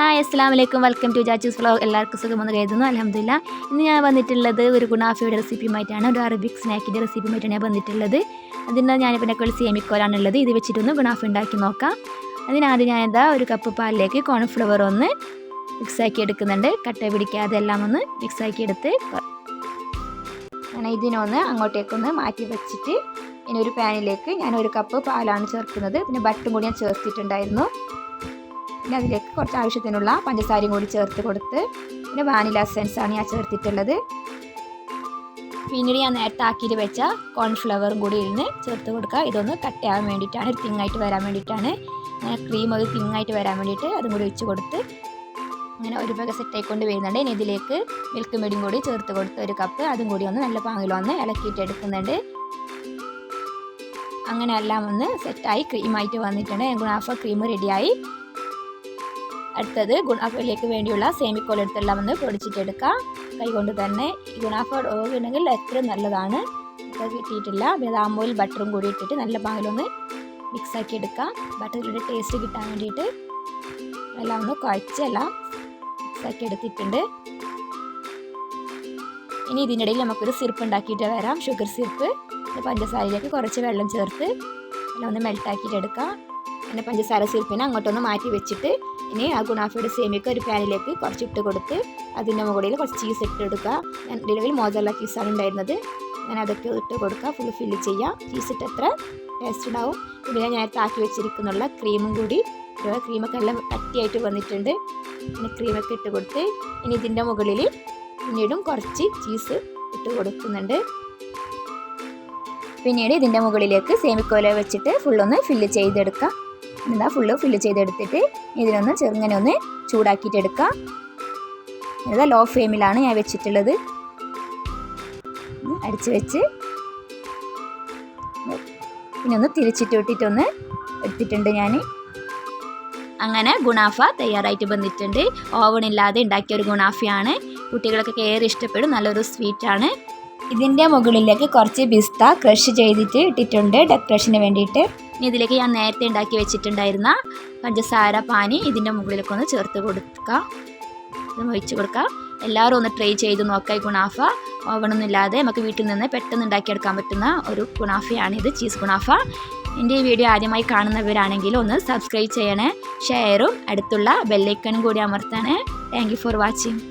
Hi അസ്സലാമു അലൈക്കും welcome to ജാച്ചൂസ് vlog. എല്ലാവർക്കും സുഖമെന്ന് കരുതുന്നു. അൽഹംദുലില്ലാ. ഇന്ന് ഞാൻ വന്നിട്ടുള്ളത് ഒരു ഗുണാഫയുടെ റെസിപ്പിയുമായിട്ടാണ്. ഒരു അറബിക് സ്നാക്കിൻ്റെ റെസിപ്പിയുമായിട്ടാണ് ഞാൻ വന്നിട്ടുള്ളത്. അതിന് ഞാനിപ്പോൾ എൻ്റെ സേമിക്കോലാണുള്ളത്. ഇത് വെച്ചിട്ടൊന്ന് ഗുണാഫ ഉണ്ടാക്കി നോക്കാം. അതിനാദ്യം ഞാൻ ഒരു കപ്പ് പാലിലേക്ക് കോൺഫ്ലവർ ഒന്ന് മിക്സാക്കി എടുക്കുന്നുണ്ട്. കട്ട പിടിക്കാതെ എല്ലാം ഒന്ന് മിക്സാക്കി എടുത്ത് ഞാൻ ഇതിനൊന്ന് അങ്ങോട്ടേക്കൊന്ന് മാറ്റി വെച്ചിട്ട് ഇനി ഒരു പാനിലേക്ക് ഞാൻ ഒരു കപ്പ് പാലാണ് ചേർക്കുന്നത്. പിന്നെ ബട്ടറും കൂടി ഞാൻ ചേർത്തിട്ടുണ്ടായിരുന്നു. പിന്നെ അതിലേക്ക് കുറച്ച് ആവശ്യത്തിനുള്ള പഞ്ചസാരയും കൂടി ചേർത്ത് കൊടുത്ത് പിന്നെ വാനില എസൻസാണ് ഞാൻ ചേർത്തിട്ടുള്ളത്. പിന്നീട് ഞാൻ നേരത്തെ ആക്കിയിട്ട് വെച്ച കോൺഫ്ലവറും കൂടി ഇരുന്ന് ചേർത്ത് കൊടുക്കുക. ഇതൊന്ന് കട്ടയാകാൻ വേണ്ടിയിട്ടാണ്, ഒരു തിങ്ങായിട്ട് വരാൻ വേണ്ടിയിട്ടാണ്. അങ്ങനെ ക്രീം ഒരു തിങ്ങായിട്ട് വരാൻ വേണ്ടിയിട്ട് അതും കൂടി ഒഴിച്ച് കൊടുത്ത് അങ്ങനെ ഒരു വക സെറ്റായിക്കൊണ്ട് വരുന്നുണ്ട്. ഇനി ഇതിലേക്ക് മിൽക്ക് മെഡിയും കൂടി ചേർത്ത് കൊടുത്ത് ഒരു കപ്പ് അതും കൂടി ഒന്ന് നല്ല പാങ്ങിലൊന്ന് ഇളക്കിയിട്ട് എടുക്കുന്നുണ്ട്. അങ്ങനെ എല്ലാം ഒന്ന് സെറ്റായി ക്രീമായിട്ട് വന്നിട്ടുണ്ട്. ഗുണാഫ ക്രീം റെഡിയായി. അടുത്തത് ഗുണാഫയിലേക്ക് വേണ്ടിയുള്ള സേമിക്കോൽ എടുത്തെല്ലാം ഒന്ന് പൊടിച്ചിട്ടെടുക്കാം. കൈകൊണ്ട് തന്നെ ഗുണാഫ ഉണ്ടെങ്കിൽ എത്ര നല്ലതാണ്. അത് കിട്ടിയിട്ടില്ല. പിന്നെ അമൂൽ ബട്ടറും കൂടി ഇട്ടിട്ട് നല്ല പാങ്ങിലൊന്ന് മിക്സാക്കി എടുക്കാം. ബട്ടറിൻ്റെ ടേസ്റ്റ് കിട്ടാൻ വേണ്ടിയിട്ട് എല്ലാം ഒന്ന് കുഴച്ച് എല്ലാം മിക്സാക്കി എടുത്തിട്ടുണ്ട്. ഇനി ഇതിനിടയിൽ നമുക്കൊരു സിറപ്പ് ഉണ്ടാക്കിയിട്ട് വരാം. Sugar syrup. പഞ്ചസാരയിലേക്ക് കുറച്ച് വെള്ളം ചേർത്ത് എല്ലാം ഒന്ന് മെൽട്ടാക്കിയിട്ട് എടുക്കാം. പിന്നെ പഞ്ചസാര സിറപ്പിനെ അങ്ങോട്ടൊന്ന് മാറ്റി വെച്ചിട്ട് ഇനി ആ ഗുണാഫയുടെ സേമിയൊക്കെ ഒരു പാനിലേക്ക് കുറച്ചിട്ട് കൊടുത്ത് അതിൻ്റെ മുകളിൽ കുറച്ച് ചീസ് ഇട്ടെടുക്കുക. ഞാൻ ഇതിൽ മോസറല്ല ചീസാണ് ഉണ്ടായിരുന്നത്. ഞാൻ അതൊക്കെ ഇട്ട് കൊടുക്കുക. ഫുൾ ഫില്ല് ചെയ്യാം. ചീസ് ഇട്ട് എത്ര ടേസ്റ്റ് ഉണ്ടാവും. പിന്നെ ഞാൻ നേരത്തെ ആക്കി വെച്ചിരിക്കുന്നുള്ള ക്രീമും കൂടി ക്രീമൊക്കെ എല്ലാം കട്ടിയായിട്ട് വന്നിട്ടുണ്ട്. പിന്നെ ക്രീമൊക്കെ ഇട്ട് കൊടുത്ത് ഇനി ഇതിൻ്റെ മുകളിൽ പിന്നീടും കുറച്ച് ചീസ് ഇട്ട് കൊടുക്കുന്നുണ്ട്. പിന്നീട് ഇതിൻ്റെ മുകളിലേക്ക് സേമിക്കോല വെച്ചിട്ട് ഫുള്ളൊന്ന് ഫില്ല് ചെയ്തെടുക്കാം. എന്താ ഫുള്ള് ഫില്ല് ചെയ്തെടുത്തിട്ട് ഇതിനൊന്ന് ചെറുങ്ങനെ ഒന്ന് ചൂടാക്കിയിട്ട് എടുക്കാം. ഇതാ ലോ ഫ്ലെയിമിലാണ് ഞാൻ വെച്ചിട്ടുള്ളത്. അടിച്ച് വെച്ച് പിന്നെ ഒന്ന് തിരിച്ചിട്ട് ഇട്ടിട്ടൊന്ന് എടുത്തിട്ടുണ്ട് ഞാൻ. അങ്ങനെ ഗുണാഫ തയ്യാറായിട്ട് വന്നിട്ടുണ്ട്. ഓവണില്ലാതെ ഉണ്ടാക്കിയ ഒരു ഗുണാഫയാണ്. കുട്ടികൾക്കൊക്കെ ഏറെ ഇഷ്ടപ്പെടും. നല്ലൊരു സ്വീറ്റാണ്. ഇതിൻ്റെ മുകളിലേക്ക് കുറച്ച് പിസ്ത ക്രഷ് ചെയ്തിട്ട് ഇട്ടിട്ടുണ്ട് ഡെക്കറേഷന് വേണ്ടിയിട്ട്. ഇനി ഇതിലേക്ക് ഞാൻ നേരത്തെ ഉണ്ടാക്കി വെച്ചിട്ടുണ്ടായിരുന്ന പഞ്ചസാര പാനി ഇതിൻ്റെ മുകളിലേക്ക് ഒന്ന് ചേർത്ത് കൊടുക്കുക. ഇതൊന്ന് ഒഴിച്ച് കൊടുക്കുക. എല്ലാവരും ഒന്ന് ട്രൈ ചെയ്ത് നോക്കുക. ഈ ഗുണാഫ ഓവണൊന്നും ഇല്ലാതെ നമുക്ക് വീട്ടിൽ നിന്ന് പെട്ടെന്ന് ഉണ്ടാക്കിയെടുക്കാൻ പറ്റുന്ന ഒരു ഗുണാഫയാണിത്, ചീസ് ഗുണാഫ. എൻ്റെ ഈ വീഡിയോ ആദ്യമായി കാണുന്നവരാണെങ്കിൽ ഒന്ന് സബ്സ്ക്രൈബ് ചെയ്യണേ. ഷെയറും അടുത്തുള്ള ബെല്ലൈക്കണും കൂടി അമർത്തണേ. Thank you for watching.